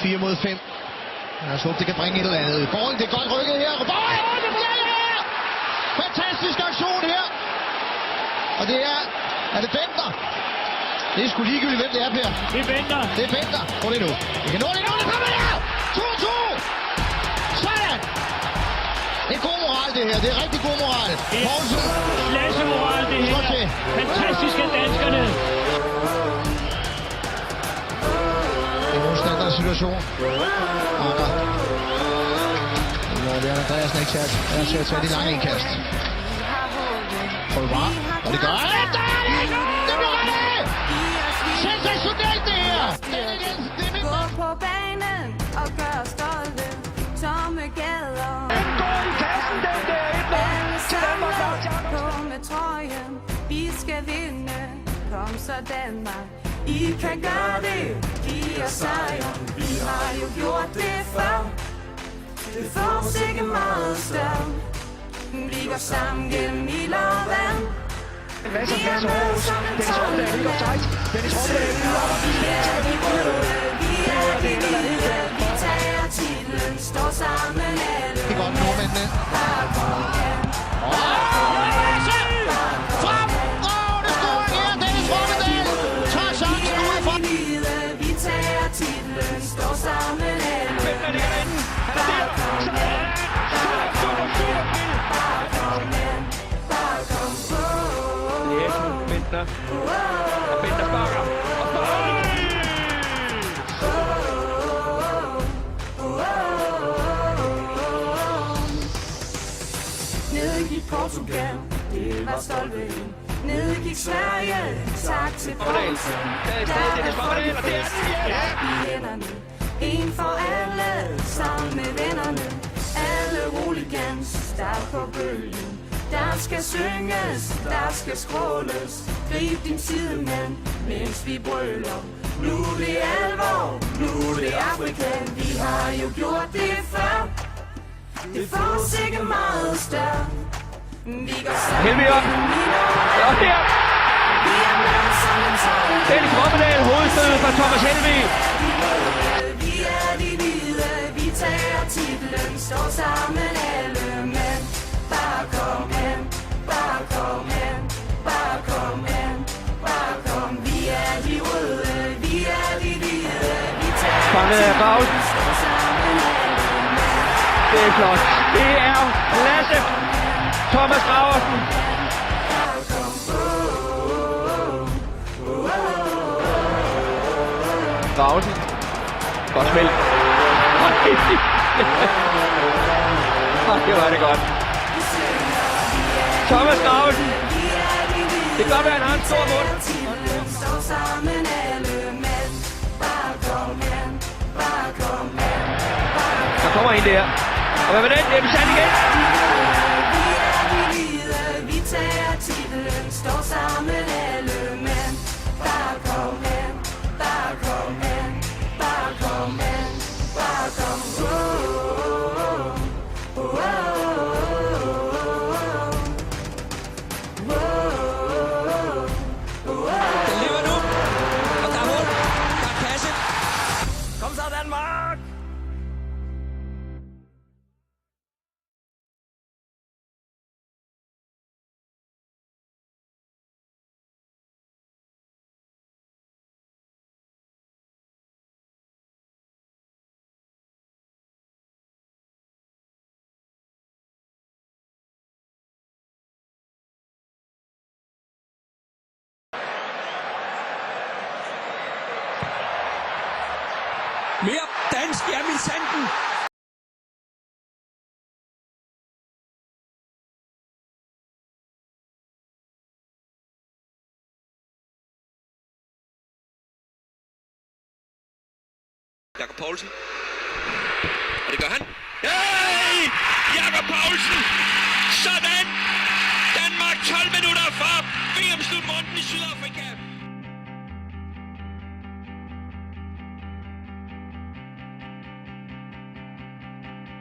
4 mod 5. Lad os håbe, det kan bringe et eller andet. Bolden, det er godt rykket her. Det bliver her! Fantastisk aktion her! Og det er det Bender? Det er sgu ligegyldigt, hvem det er, Per. Det er Bender. Det er Bender. Få det nu. Vi kan nå det nu. Det kommer her! 2-2! Sådan! Det er god moral, det her. Det er rigtig god moral. Poulsen. Klassemoral, det her. Fantastiske danskerne. Det er en standardsituation. Anker. Det er Andreasen ikke sat. Han er til at tage de lange indkast. Prøv bare. Og det gør han. Det bliver reddet! Sensationelt det her! Gå på banen og gør stolte. Tomme gader. Alle sammen på med trøjen. Vi skal vinde. Kom så Danmark. I kan gøre det. Giv os sejr. Vi har jo gjort det før. Det får os ikke meget større. Vi går sammen gennem ild og vand. Masser af plads Aarhus. Dennis Romdal ligger tight. Dennis Romdal lyder. Vi er de røde, vi er de hvide. Vi tager titlen, står sammen alle. Det er godt nordmændene. Bare kom hen. Frem! Det står her. Dennis Romdal tager chancen udefra. Vi tager titlen, står sammen alle. Bare kom hen. Bare kom hen. Bare kom på. Bender. Og Bender sparker. Nede gik Portugal, det var stolpen. Nede gik Sverige, tak til Poulsen. Der er fordel i hænderne. En for alle, sammen med vennerne. Alle hooligans, der er på bølgen. Der skal synges, der skal skråles. Grib din sidemand, mens vi brøler. Nu er det alvor, nu er det Afrika. Vi har jo gjort det før. Det får os ikke meget større. Vi går sammen. Helvig op. Og der. Vi er med som en tøj. Dennis Romdal, hovedstødet fra Thomas Helvig. Vi er de hvide, vi tager titlen, står sammen alle mænd. Bare kom hen, bare kom hen, bare kom hen, bare kom. Vi er de røde, vi er de hvide, vi tager Fanget af Bausen. står sammen alle mænd. Det er flot. Det er klasse. Thomas Graversen. Bare kom på. Graversen. Godt spil. Det var det godt. Thomas Graversen. Det kan godt være, han har en stor mund. Står sammen alle mænd. Bare kom hen, bare kom hen, bare kom. Der kommer en der. Og hvad med den? Det er besat igen. Vi er de hvide, vi tager titlen, står sammen alle mænd. Bare kom hen, bare kom hen, bare kom hen, bare kom. Den lever nu. Og der er mål. Der er kasse. Kom så, Danmark. Mere dansk er min sanden. Jakob Poulsen. Og det gør han. Hey! Jakob Poulsen!